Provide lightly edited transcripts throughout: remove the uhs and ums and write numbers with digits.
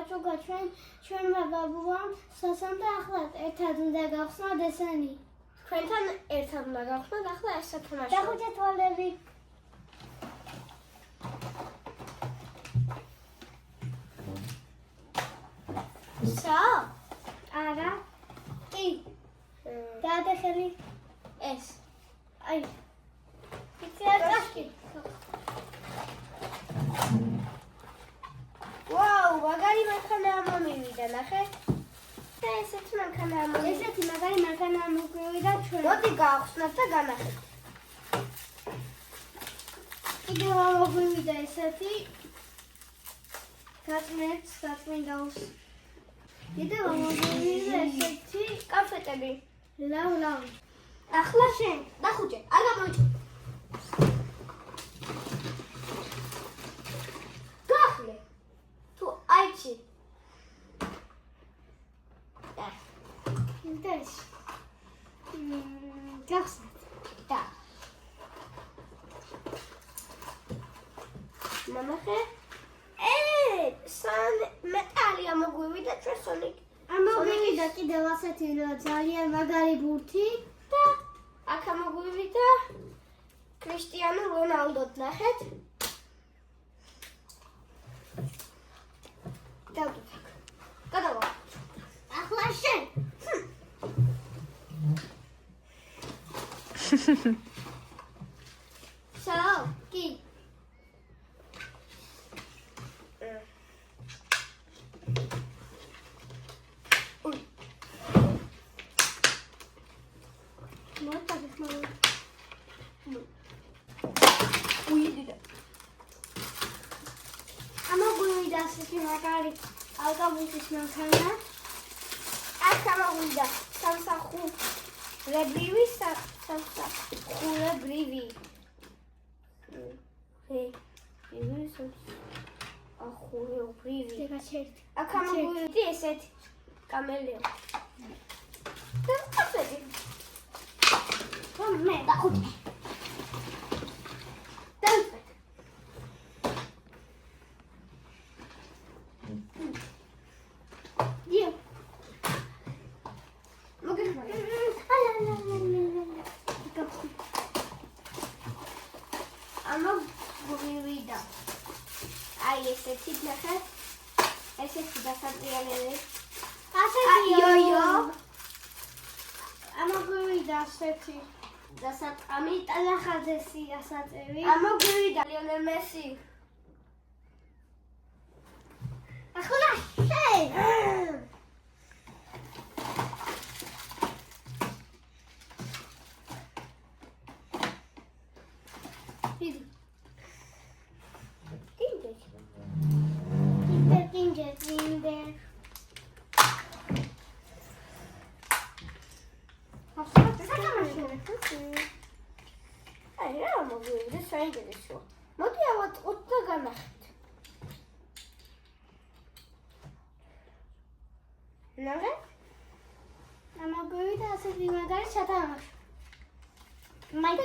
ბაჭუკა ჩვენმა ბაბუამ სასამ და ახლა ერთად უნდა გავხსნათ ესენი. Ჩვენთან ერთად უნდა გავხსნათ ახლა ეს სათამაშო. დახუჭე თვალები. სა? არა. კი. დაადე ხელი. ეს. აი. იცი არ გასკი. ვაუ, მაგარი მანქანა მომივიდა, ნახე. და ესეთი მანქანა მომივიდა. ესეთი მაგარი მანქანა მოგვივიდა ჩვენ. მოდი გავხსნათ და განახეთ. კიდევ მოგვივიდა ესეთი. გაწმინდავს. კიდევ მოგვივიდა ესეთი კაფეტები. ლავ. ახლა შენ, დახუჭე, არ გამოიწვი. გახლე. თუ აიჩი. დაშ. გახსნათ. და. ნამახე. სან მეტალია მოგვივიდა ჩვენ სონიკ. ამოვიდა კიდევ ასეთი ძალიან მაგარი ბურთი და აქ მოგვივიდა კრისტიანო რონალდოდ ნახეთ. დავდოთ აქ. გადავა. ახლა შენ. საო, კი. ამოგვივიდა ასეთი მაგარი ალკაბუსის მანქანა. აქ ამოვიდა სამსახურებრივი სამსახურებრივი. ახურებრივი. აქ ამოვიდა ესეთი კამელეო. და ასეთი. მე დახუჭე. ამოგვივიდა. აი ესეთი ნახე. ესეთი დასაწყიებელი. ასეთი იო. ამოგვივიდა ასეთი დასაწყამი ტალახაძესი ასაწევი. ამოგვივიდა ლიონელ მესი. ახლა შენ. Tinge. აი რა მოგვივიდა საინტერესო. მოდი ავატყოთ და განახეთ. ნახე? ამოგვივიდა ასეთი მაგარი სათამაშო.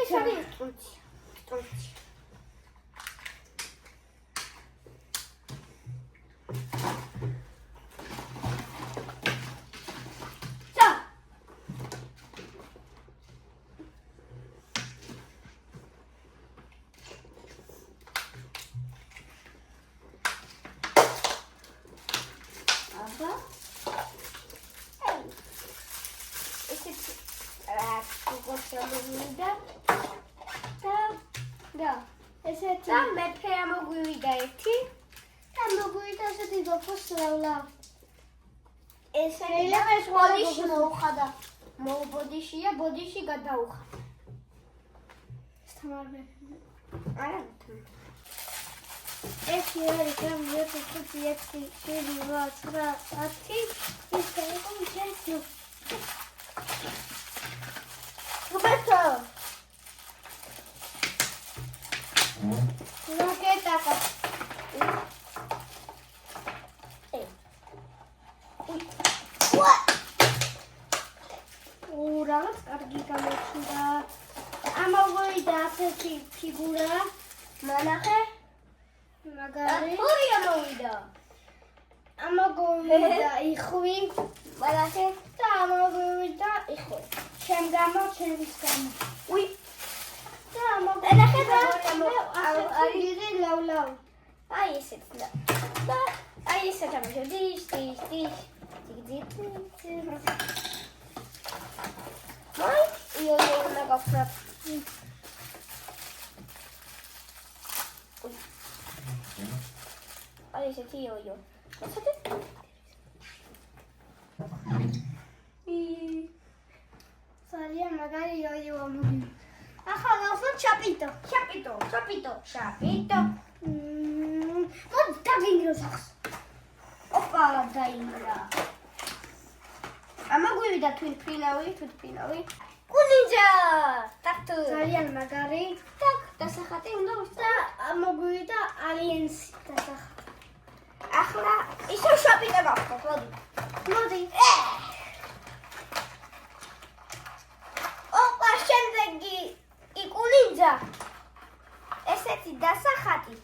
ეს არის სტრუცი. ესეთი და მეფე ამოგვივიდა ერთი. და მოგვივიდა ასეთი გოფოს ლავ. ესეთი ეს ბოდიში მოუხადა. ბოდიშია, ბოდიში გადაუხადა. თამარ მე. არა. ეს არის გამიერთო 5 7 8 9 10 ის დაიყო შეიძლება. რობერტო. როკეტაკა. რაღაც კარგი გამოჩნდა. ამოგვივიდა ასეთი ფიგურა. ნახე. მაგარი. ორი ამოვიდა. ამოგვივიდა იხვი ბალახი და ამოგვივიდა იხვი. ჩემ გამო, ჩემის გამო. უი და ამოგვივიდა არის ლავლავ. აი ესეთ და აი ესეთ ამბობ დიშ მაი იო უნდა გავხსნათ აი ესეთი იო მოსათე ძალიან მაგარი იო ამოგვივიდა. ახლა გავხსნათ ჩაპიტო. მოდი დაგინგროს ახს. ოპა დაინგრა ამოგვივიდა თვითფრინავი კუნინჯა ტაქტუ ძალიან მაგარი ტაკ დასახატი უნდა და ამოგვივიდა ალიენსი დასახატი. ახლა ისევ შაპიტა გავხსნათ მოდი. ოპა შემდეგი იკუნინჯა ესეთი დასახატი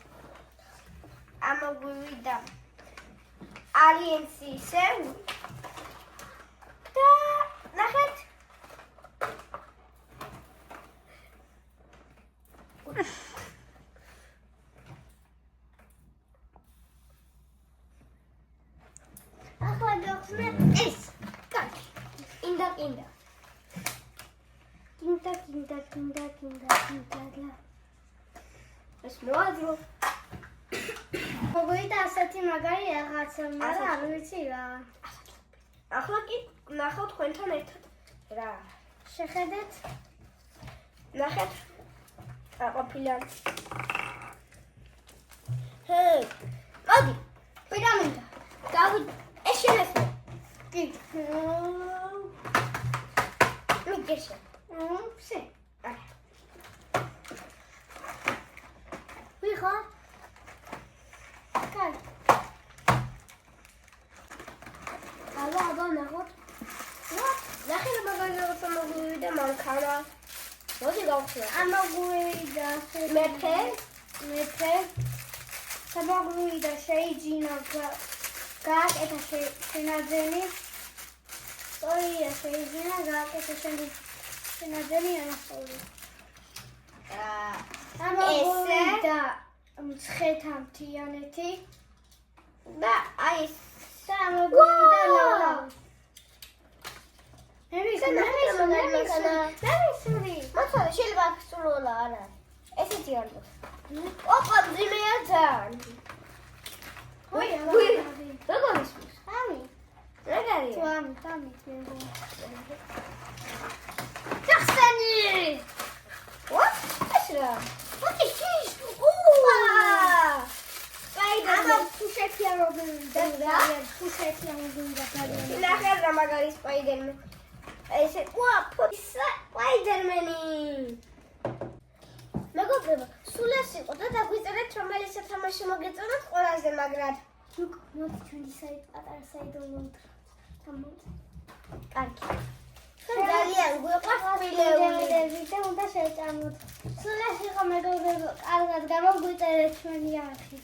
ამოგვივიდა ალიენსი ისევ და ნახეთ ახლა გავხსნათ ეს. კაკი ინდა კინდა. ეს მოაძრო მოგვიდა ასეთი მაგარი რაღაცა, მაგრამ არ ვიცი რა. ახლა კი ნახავთ თქვენთან ერთად რა შეხედეთ. ნახეთ აყოფილან მოდი პირამიდა. ეს შენესმე კი. მიგეშე ვსე. ვიხარ? კაი. აბა ნახოთ. ნახე რა მაგარი რაღაცა მოგვივიდა მანქანა მოდი გავხსნათ ამოგვივიდა მეფე. ამოგვივიდა შეიჯინა გააკეთა შენაძენი. სწორია შეიჯინა გააკეთა შენაძენი ანასტოლი. ამოგვივიდა მცხეთა მთიანეთი და აი ეს ამოგვივიდა ლავლავი. მოცვალე შეიძლება აღსრულა არა ესეთი არ მოხდა ოპა მძიმეა ძალიან როგორ ისმის რაგარია გახსენი what ეს რა what is this? ნახე რა მაგარი სპაიდერმენი ესე სპაიდერმენი მეგობრებო სულ ეს იყო და დაგვიწერეთ რომელი სათამაშო მოგეწონათ ყველაზე მაგრად მოდი ჩვენი პატარა საიდო მომტრა. კარგი ძალიან გვიყვარს ფილმები და უნდა შეჭამოთ. სულ ეს იყო მეგობრებო, კარგად გამოგვიწერეთ ჩვენი არხი.